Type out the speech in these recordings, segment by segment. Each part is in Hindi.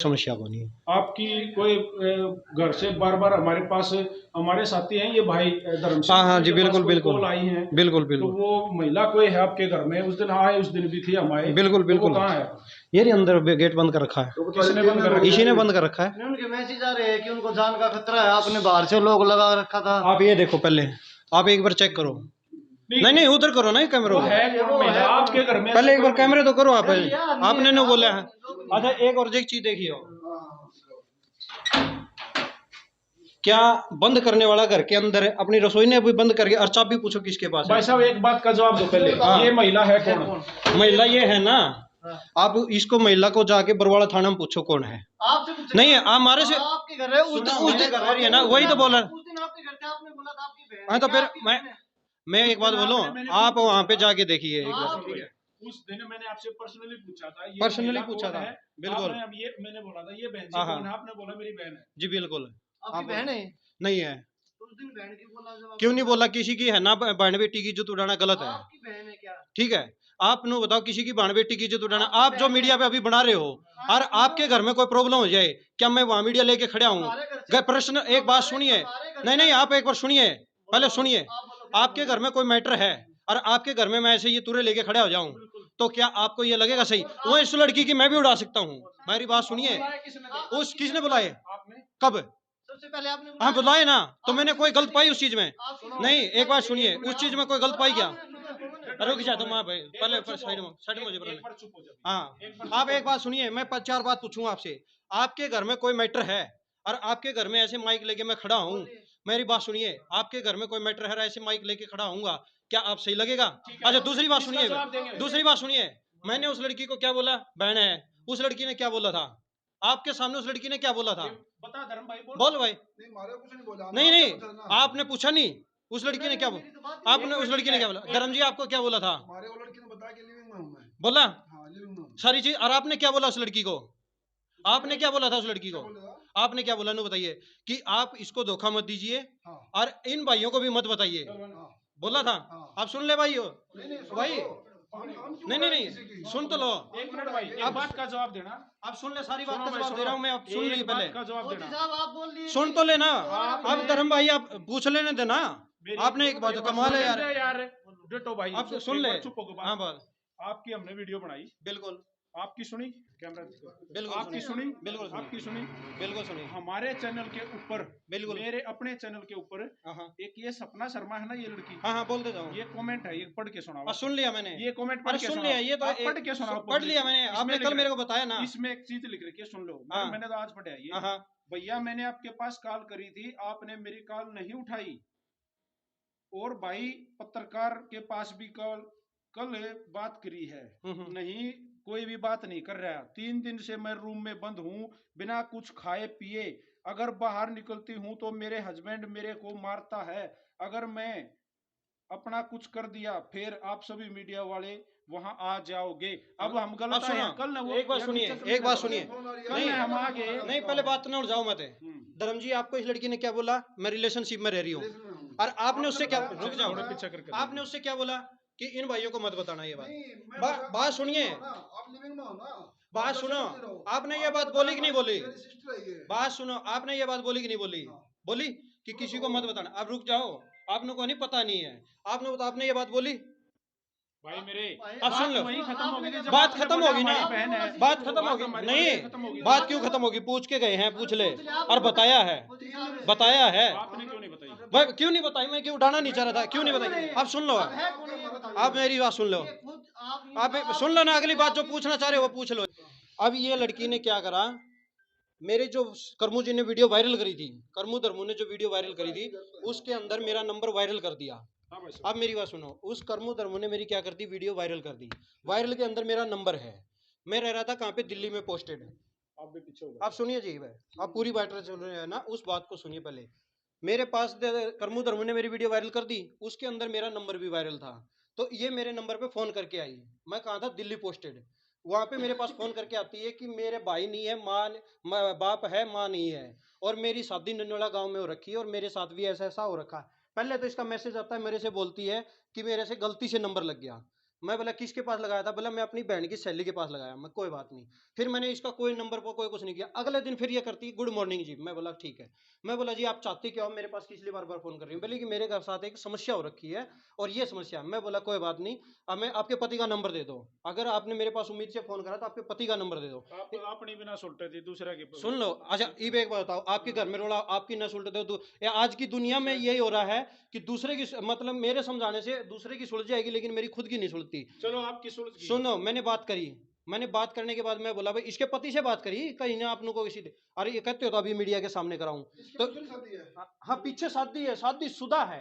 समस्या को नहीं। आपकी कोई घर से बार बार हमारे पास हमारे साथी हैं ये भाई धर्म सिंह, हाँ हाँ जी, के पास बिल्कुल कोई बिल्कुल कॉल आई है, बिल्कुल तो बिल्कुल वो महिला कोई है आपके घर में? उस दिन आए, उस दिन भी थी हमारे, बिल्कुल तो वो बिल्कुल कहाँ है? ये रही अंदर गेट बंद कर रखा है। किसने बंद कर रखा इसी ने है? बंद कर रखा है। उनके मैसेज आ रहे हैं कि उनको जान का खतरा है, आपने बाहर से लोग लगा रखा था। आप ये देखो, पहले आप एक बार चेक करो। नहीं नहीं, उधर करो ना कैमरे वो को। है कौन महिला आपके घर में? पहले एक बार कैमरे तो करो आप। नहीं आपने है, न बोला है। आप अच्छा, एक और चीज देखिए, क्या बंद करने वाला घर के अंदर है, अपनी रसोई ने भी बंद करके, और चाबी पूछो किसके पास भाई है। साहब एक बात का जवाब दो पहले, हाँ। ये महिला है कौन? महिला ये है ना, आप इसको महिला को जाके बरवाड़ा थाना में पूछो कौन है। आपसे पूछे नहीं है, आप हमारे से आपके घर है उस दिन घर है ना, वही तो बोला। उस दिन आपके घर थे, आपने बोला था आपकी बहन है। हाँ तो क्या फिर आपकी बहन है? मैं एक बात बोलूं, आप वहां पे जाके देखिए एक बार। ठीक है, उस दिन मैंने आपसे पर्सनली पूछा था, ये पर्सनली महिला पूछा कौन था, है? बिल्कुल। आपने अब ये मैंने बोला था ये बहन जी हाँ, कौन है? हाँ। आपने बोला मेरी बहन है। जी बिल्कुल। आपकी बहन है? नहीं है। तो उस दिन बहन की बोला, जब क्यों नहीं बोला? किसी की है ना बहन बेटी की इज्जत उड़ाना गलत है। आपकी बहन है क्या? ठीक है, आप नु बताओ, किसी की बहन बेटी की इज्जत उड़ाना, आप जो मीडिया पे अभी बना रहे हो, और आपके घर में कोई प्रॉब्लम हो जाए, क्या मैं वहां मीडिया लेके खड़ा हूँ? प्रश्न, एक बात सुनिए। नहीं नहीं, आप एक बार सुनिए, पहले सुनिए। आपके घर में कोई मैटर है और आपके घर में मैं ऐसे ये तुरे लेके खड़ा हो जाऊं, तो क्या आपको ये लगेगा सही? वो इस लड़की की मैं भी उड़ा सकता हूँ। मेरी बात सुनिए। उस किसने बुलाए? आपने? कब? सबसे पहले आपने हाँ बुलाए ना, तो मैंने कोई गलत पाई उस चीज में? आप नहीं, एक बात सुनिए, उस चीज में कोई गलत पाई क्या? आपने रुक जा तुम, भाई पहले साइड में मुझे एक बार चुप हो जाओ। हाँ, आप एक बात सुनिए, मैं 4 बात पूछूंगा आपसे। आपके घर में कोई मैटर है और आपके घर में ऐसे माइक लेके मैं खड़ा हूँ, मेरी बात सुनिए, आपके घर में कोई मैटर है, ऐसे माइक लेके खड़ा हूँगा, क्या आप सही लगेगा? अच्छा, दूसरी बात सुनिए, दूसरी बात सुनिए, मैंने उस लड़की को क्या बोला? बहन है। उस लड़की ने क्या बोला था आपके सामने? उस लड़की ने क्या बोला था? बता धर्म भाई, बोल भाई। नहीं, मारे कुछ नहीं बोला। नहीं नहीं, आपने पूछा ना। आपने पूछा नहीं। उस लड़की ने क्या बोला? आपने उस लड़की ने क्या बोला? धर्म जी आपको क्या बोला था? हमारे वो लड़की ने बताया कि लिविंग में हूँ मैं। बोला हाँ, लिविंग में हूँ। सारी चीज। और आपने क्या बोला उस लड़की को? आपने क्या बोला था उस लड़की को? बोला था? आपने क्या बोला? नो बताइए कि आप इसको धोखा मत दीजिए हाँ। और इन भाइयों को भी मत बताइए। हाँ। बोला था? हाँ। आप सुन ले भाई हो। नहीं नहीं, सुनो भाई तो। हम क्यों नहीं नहीं बोला किसी नहीं, की? सुन तो लो। एक मिनट भाई, एक बात का जवाब देना। आप सुन ले, सारी बात सुनो का भाई, जवाब दे रहा हूँ मैं, आप सुन एक लीजिए बात पहले। का जवाब मोदी देना। साहब आप बोल दिए। सुन तो लेना। आप अब धर्म भाई आप पूछ लेने देना। आपने एक बात कमाल है यार। यार डेटो भाई, आप सुन ले। चुप हो हाँ बोल। आपकी हमने वीडियो बनाई, बिल्कुल आपकी सुनी, कैमरा बिल्कुल आपकी सुनी, बिल्कुल आपकी सुनी, बिल्कुल सुनी। हमारे चैनल के ऊपर, बिल्कुल। मेरे अपने चैनल के ऊपर हाँ एक ये सपना शर्मा है ना, ये लड़की, हाँ हाँ, बोलते जाओ। ये कमेंट है, ये पढ़ के सुनाओ। सुन लिया मैंने। ये कमेंट अरे पढ़ के सुन सुनाओ। लिया, ये तो आप पढ़ के सुनाओ। पढ़ लिया मैंने, आपने कल मेरे को बताया ना। इसमें एक चीज लिख रखी है, सुन लो। हाँ। मैंने तो आज पढ़ा है ये। हाँ। भैया मैंने आपके पास कॉल करी थी, आपने मेरी कॉल नहीं उठाई, और भाई पत्रकार के पास भी कल बात करी है, नहीं कोई भी बात नहीं कर रहा। 3 दिन से मैं रूम में बंद हूँ, बिना कुछ खाए पिए। अगर बाहर निकलती हूँ तो मेरे हस्बैंड मेरे को मारता है। अगर मैं अपना कुछ कर दिया फिर आप सभी मीडिया वाले वहां आ जाओगे। अब हम गलत सुनो, हैं। कल ना वो एक बात सुनिए, एक बात सुनिए। कल हम आगे नहीं, पहले बात ना उलझाओ मत। धर्म जी, आपको इस लड़की ने क्या बोला? मैं रिलेशनशिप में रह रही हूँ, और आपने उससे क्या, रुक जाओ, पीछे करके आपने उससे क्या बोला कि इन भाइयों को मत बताना ये नहीं, मैं बात। बात सुनिए, आप लिविंग में हो ना। बात आप सुनो। दर्शन दे रहे हो। आपने ये बात बोली कि नहीं बोली? मेरी सिस्टर है ये। बात सुनो, आपने ये बात बोली कि नहीं बोली? बोली कि किसी को मत बताना। आप रुक जाओ, आपने को नहीं पता नहीं है। आपने ये बात बोली भाई मेरे, अब सुन लो। वही खत्म हो गई जब बात आपने खत्म बोला होगी ना, हमारी बहन है। बात खत्म होगी। हमारी नहीं, खत्म होगी। बात क्यों खत्म होगी? पूछ के गए हैं, पूछ ले। और बताया है, बताया है। आपने क्यों नहीं बताई? भाई क्यों नहीं बताई? मैं क्यों उठाना नहीं चाह रहा था? क्यों नहीं बताई? अब सुन लो, आप मेरी बात सुन लो। आप सुन लो ना, अगली बात जो पूछना चाह रहे हो वो पूछ लो। अब ये लड़की ने क्या करा, मेरे जो करमू जी ने वीडियो वायरल करी थी, करमू धर्मू ने जो वीडियो वायरल करी थी, उसके अंदर मेरा नंबर वायरल कर दिया। अब मेरी बात सुनो, उस करमू धर्मू ने मेरी क्या कर दी? वीडियो वायरल कर दी। वायरल के अंदर मेरा नंबर है, मैं रह रहा था कहाँ पे? दिल्ली में पोस्टेड। आप भी पीछे हो। आप सुनिए जी भाई, आप पूरी बात सुन रहे हैं ना, उस बात को सुनिए पहले। मेरे पास करमू धर्मू ने मेरी वीडियो वायरल कर दी, उसके अंदर मेरा नंबर भी वायरल था। तो ये मेरे नंबर पे फोन करके आई, मैं कहाँ था? दिल्ली पोस्टेड। वहां पे मेरे पास फोन करके आती है कि मेरे भाई नहीं है, बाप है, माँ नहीं है, और मेरी शादी नन्नोला गांव में हो रखी है, और मेरे साथ भी ऐसा ऐसा हो रखा है। पहले तो इसका मैसेज आता है, मेरे से बोलती है कि मेरे से गलती से नंबर लग गया। मैं बोला किसके पास लगाया था? बोला मैं अपनी बहन की सहेली के पास लगाया। मैं कोई बात नहीं। फिर मैंने इसका कोई नंबर पर कोई कुछ नहीं किया। अगले दिन फिर ये करती गुड मॉर्निंग जी। मैं बोला ठीक है। मैं बोला जी आप चाहती क्या हो, मेरे पास किस लिए बार बार फोन कर रही हूँ? बोले कि मेरे घर साथ एक समस्या हो रखी है और ये समस्या। मैं बोला कोई बात नहीं, अब मैं आपके पति का नंबर दे दो। अगर आपने मेरे पास उम्मीद से फोन करा तो आपके पति का नंबर दे दो। आप अपनी बिना सुलटे थी दूसरा के सुन लो। अच्छा ये एक बात बताओ, आपके घर में रोड़ा आपकी न सुलट दो। आज की दुनिया में यही हो रहा है कि दूसरे की मतलब मेरे समझाने से दूसरे की सुलझ जाएगी लेकिन मेरी खुद की नहीं सुलझती। चलो आपकी सुलझ गई। सुनो, मैंने बात करी। मैंने बात करने के बाद मैं बोला भाई इसके पति से बात करी कहीं ना आप लोगों को किसी। अरे ये कहते हो तो अभी मीडिया के सामने कराऊं इसकी तो दूसरी शादी है। हाँ पीछे शादी है, शादी शुदा है,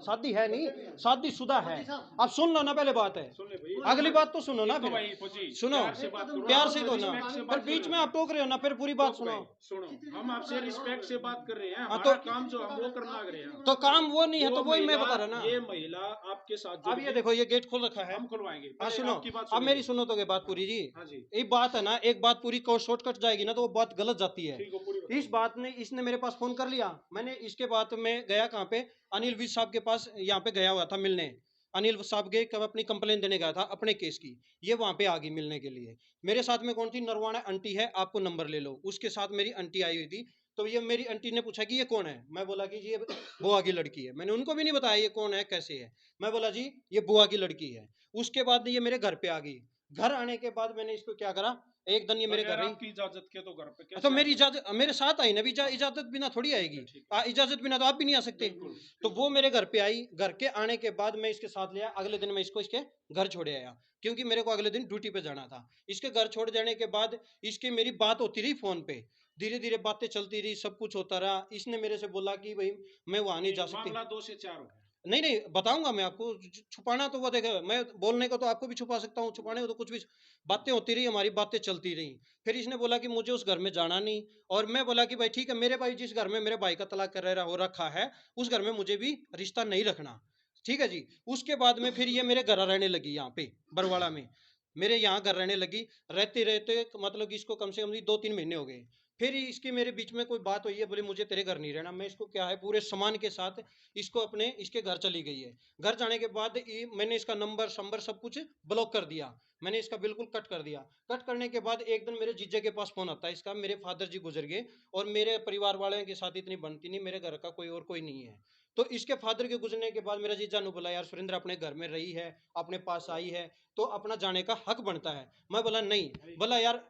शादी है नहीं, शादी शुदा है। आप सुन लो ना, पहले बात है, सुन ले भाई, अगली बात तो सुनो ना तो फिर। भाई फौजी, सुनो, प्यार से बात करो, प्यार से दो ना, रिस्पेक्ट से पर बात बीच करो। में आप टोक रहे हो ना, फिर पूरी बात सुनो। सुनो, हम आपसे रिस्पेक्ट से बात कर रहे हैं, हाँ, हमारा तो- काम जो हम वो करना लग रहे हैं। तो काम वो नहीं है तो वो वही मैं महिला- बता रहा ना। ये महिला आपके साथ जुड़ अब ये गई, देखो ये गेट खोल रखा है, हम खुलवाएंगे। हाँ पहले सुनो, आपकी बात अब मेरी सुनिए। सुनो तो बात पूरी जी। हाँ जी, एक बात है ना, एक बात पूरी को शॉर्टकट जाएगी ना तो वो बात गलत जाती है। ठीक हो पूरी बताओ। इस बात ने इसने मेरे पास फोन कर लिया। मैंने इसके बाद में गया कहाँ पे, अनिल विज साहब के पास यहाँ पे गया हुआ था मिलने। अनिल साहब के कब अपनी कंप्लेन देने गया था अपने केस की। ये वहां पे आ गई मिलने के लिए। मेरे साथ में कौन थी, नरवाना आंटी है, आपको नंबर ले लो। उसके साथ मेरी आंटी आई हुई थी। तो ये मेरी आंटी ने पूछा कि ये कौन है। मैं बोला कि ये बुआ की लड़की है। मैंने उनको भी नहीं बताया ये कौन है कैसे है। मैं बोला जी ये बुआ की लड़की है। उसके बाद ये मेरे घर पे आ गई। घर आने के बाद मैंने इसको क्या करा, एक दिन ये मेरे बगैर घर आई। आपकी इजाजत के तो घर पे कैसे तो मेरी आ गए? इजाजत मेरे साथ आई ना भी, इजाजत बिना थोड़ी आएगी। ठीक है। इजाजत बिना तो आप भी नहीं आ सकते। बिल्कुल। तो वो मेरे घर पे आई। घर के आने के बाद मैं इसके साथ लिया। अगले दिन मैं इसको इसके घर छोड़े आया क्योंकि मेरे को अगले दिन ड्यूटी पे जाना था। इसके घर छोड़ जाने के बाद इसकी मेरी बात होती रही फोन पे, धीरे धीरे बातें चलती रही, सब कुछ होता रहा। इसने मेरे से बोला कि भाई मैं वहां नहीं जा सकती। मामला 2 से 4 हो गया। नहीं नहीं बताऊंगा मैं आपको। छुपाना तो वो देखा, मैं बोलने को तो आपको भी छुपा सकता हूँ, छुपाने को तो कुछ भी। बातें होती रही, हमारी बातें चलती रही। फिर इसने बोला कि मुझे उस घर में जाना नहीं। और मैं बोला कि भाई ठीक है, मेरे भाई जिस घर में मेरे भाई का तलाक कर रहा हो रखा है उस घर में मुझे भी रिश्ता नहीं रखना। ठीक है जी। उसके बाद में फिर ये मेरे घर रहने लगी यहाँ पे बरवाड़ा में। मेरे यहाँ घर रहने लगी। रहते रहते मतलब कि इसको कम से कम 2-3 महीने हो गए। फिर इसके मेरे बीच में कोई बात हुई है, बोले मुझे तेरे घर नहीं रहना। मैं इसको क्या है पूरे सामान के साथ इसको अपने इसके घर चली गई है। घर जाने के बाद मैंने इसका नंबर शंबर सब कुछ ब्लॉक कर दिया। मैंने इसका बिल्कुल कट कर दिया। कट करने के बाद एक दिन मेरे जीजा के पास फोन आता है इसका, मेरे फादर जी गुजर गए और मेरे परिवार वालों के साथ इतनी बनती नहीं, मेरे घर का कोई और कोई नहीं है। तो इसके फादर के गुजरने के बाद मेरा जीजा ने बोला यार सुरेंद्र अपने घर में रही है, अपने पास आई है तो अपना जाने का हक बनता है। मैं बोला नहीं, बोला यार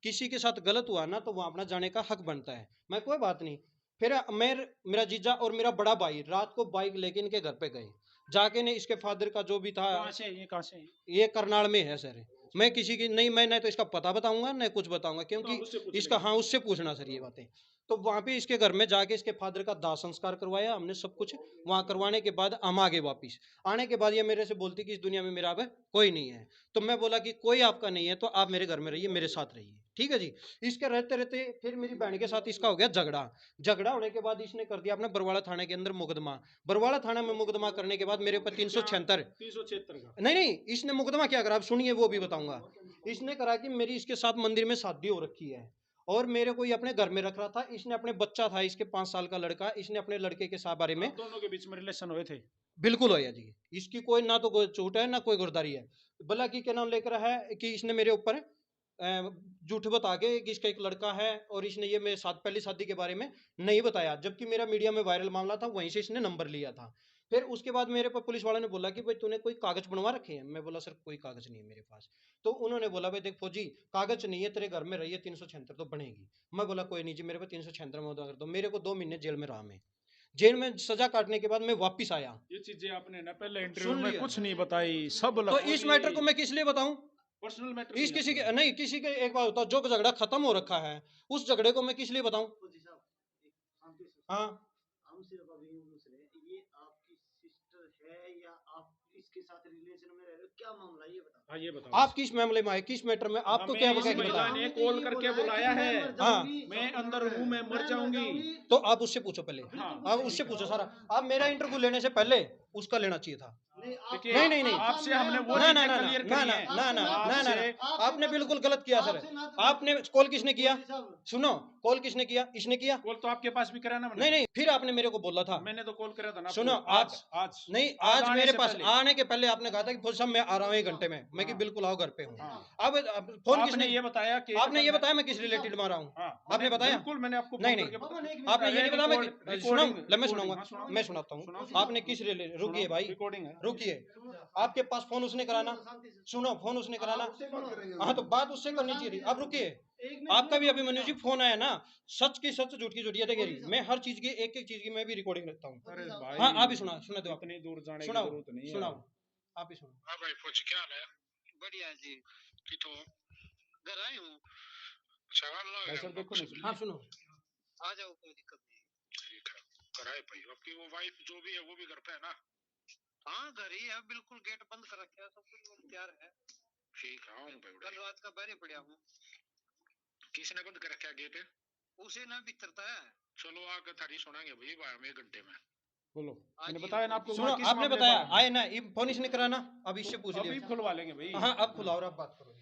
किसी के साथ गलत हुआ ना तो वहां अपना जाने का हक बनता है। मैं कोई बात नहीं। फिर मेरा जीजा और मेरा बड़ा भाई रात को बाइक लेके इनके घर पे गए। जाके ने इसके फादर का जो भी था, कहाँ से है ये, कहाँ से है? ये करनाल में है सर। मैं किसी की नहीं, मैं नहीं तो इसका पता बताऊंगा नहीं कुछ बताऊंगा तो आप उससे क्योंकि पूछ इसका लेंगे। हाँ उससे पूछना सर ये बातें। तो वहां पे इसके घर में जाके इसके फादर का दाह संस्कार करवाया हमने सब कुछ। वहां करवाने के बाद हम आ गए वापिस। आने के बाद ये मेरे से बोलती कि इस दुनिया में मेरा अब कोई नहीं है। तो मैं बोला कि कोई आपका नहीं है तो आप मेरे घर में रहिए, मेरे साथ रहिए। ठीक है जी। इसके रहते रहते फिर मेरी बहन के साथ इसका हो गया झगड़ा। झगड़ा होने के बाद इसने कर दिया अपने बरवाड़ा थाने के अंदर मुकदमा। बरवाड़ा थाना में मुकदमा करने के बाद मेरे ऊपर 376 376 का। नहीं इसने मुकदमा क्या करा, आप सुनिए वो भी बताऊंगा। इसने करा कि मेरी इसके साथ मंदिर में शादी हो रखी है और मेरे को ये अपने घर में रख रहा था। इसने अपने बच्चा था इसके 5 साल का लड़का, इसने अपने लड़के के साथ बारे में आप दोनों के बीच में रिलेशन हुए थे? बिल्कुल होया जी। इसकी कोई ना तो कोई झूठ है ना कोई गुरदारी है। भला की क्या नाम लेकर है कि इसने मेरे ऊपर झूठ बता के कि इसका एक लड़का है और इसने ये मेरे साथ पहली शादी के बारे में नहीं बताया, जबकि मेरा मीडिया में वायरल मामला था वहीं से इसने नंबर लिया था। फिर उसके बाद मेरे पर पुलिस वाले ने बोला कि भाई तूने कोई कागज बनवा रखे हैं। मैं बोला सर कोई कागज नहीं है मेरे पास। तो उन्होंने बोला भाई देख फौजी कागज नहीं है, तेरे घर में रहिए 376 तो बनेगी। मैं बोला कोई नहीं जी, मेरे पे 376 में कर दो। मेरे को 2 महीने जेल में रहा। मैं जेल में सजा काटने के बाद मैं वापिस आया। ये चीजें आपने ना पहले इंटरव्यू सुन में लिया। कुछ नहीं बताई, सब तो इस मैटर को मैं किस लिए बताऊं? पर्सनल मैटर इस किसी के नहीं, किसी के एक बात होता जो झगड़ा खत्म हो रखा है उस झगड़े को मैं किस लिए बताऊं? फौजी साहब, एक शांति से हाँ हम सिर्फ अभी यूं पूछ रहे हैं, ये आपकी सिस्टर है या आप इसके साथ रिलेशन में रह रहे हो, क्या मामला ये बताओ। हाँ ये बताओ। आप किस मामले में आए, किस मैटर में, आपको हमें क्या इस बता के महिला बताया? ने कॉल करके बुलाया है। हाँ। मैं अंदर हूँ, मैं मर जाऊंगी। तो आप उससे पूछो पहले। हाँ। आप उससे पूछो सारा। आप मेरा इंटरव्यू लेने से पहले उसका लेना चाहिए था। देखिए, नहीं, नहीं, नहीं। आपसे हमने वो ना ना चीजें ना क्लियर ना करी ना हैं। ना ना ना ना आपसे- ना आपने बिल्कुल गलत किया सर। आपने कॉल किसने किया? सुनो, कॉल किसने किया? इसने किया? कॉल तो आपके पास भी करा ना मैंने। नहीं नहीं, फिर आपने मेरे को बोला था। मैंने तो कॉल करा था ना आपको। सुनो, आज आज नहीं, आज आने मेरे से पास पहले। आने के पहले आपने कहा था कि फौज साहब मैं आ रहा हूँ 1 घंटे में। मैं कि हाँ। बिल्कुल आओ, घर पे हूँ। हाँ। अब फोन आपने किसने? ये बताया कि आपने ये बताया मैं किस रिलेटेड में आ रहा हूँ? हाँ, आपने बताया? बिल्कुल मैंने आपको नहीं, फोन नहीं। करके आपने ये नहीं बताया मैं सुनाऊं? ले मैं सुनाऊंगा, सुनाओ, मैं सुनाता हूँ। सुनाओ, आपने किस रुकिए भाई, रिकॉर्डिंग है। रुकिए। आपके पास फोन उसने कराना, सुनो, फोन उसने कराना। उससे बात करेंगे। हाँ, तो बात उससे करनी चाहिए थी। अब रुकिए, आपका भी अभिमन्यु जी फोन आया ना, सच की सच, झूठ की झूठ, ये देखिए, मैं हर चीज की एक एक चीज की मैं भी रिकॉर्डिंग रखता हूँ। अरे भाई, हाँ, आप ही सुना दो, आप इतनी दूर जाने की सुनाओ, जरूरत नहीं है। सुनाओ, आप ही सुनाओ। हाँ भाई फौजी, क्या हाल है? बढ़िया जी। कि तो घर आए हूँ। अच्छा अल्लाह भाई है, साहब देखो ना, आप सुनो। आ जाओ, कोई दिक्कत नहीं। ठीक है, कराए भाई। आपकी वो वाइफ जो भी है वो भी घर पे है ना? हाँ, घर ही है, बिल्कुल गेट बंद कर रखा है, सब कुछ तैयार है। ठीक है, आऊँ भाई कल उड़े। रात का बाहर पड़ा हूँ। किसने बंद कर रखा है गेट? उसे ना भीतरता है। चलो आके थारी सुनाएंगे भाई, भाई हम 1 घंटे में। बोलो। मैंने जी, बताया ना आपको। सुनो, किस आपने मामले बताया पर है? आए ना, फोन इसने कराना, अब इससे पूछ अभी लिया। खुलवा लेंगे भाई। हाँ, अब खुलाओ और अब बात करो।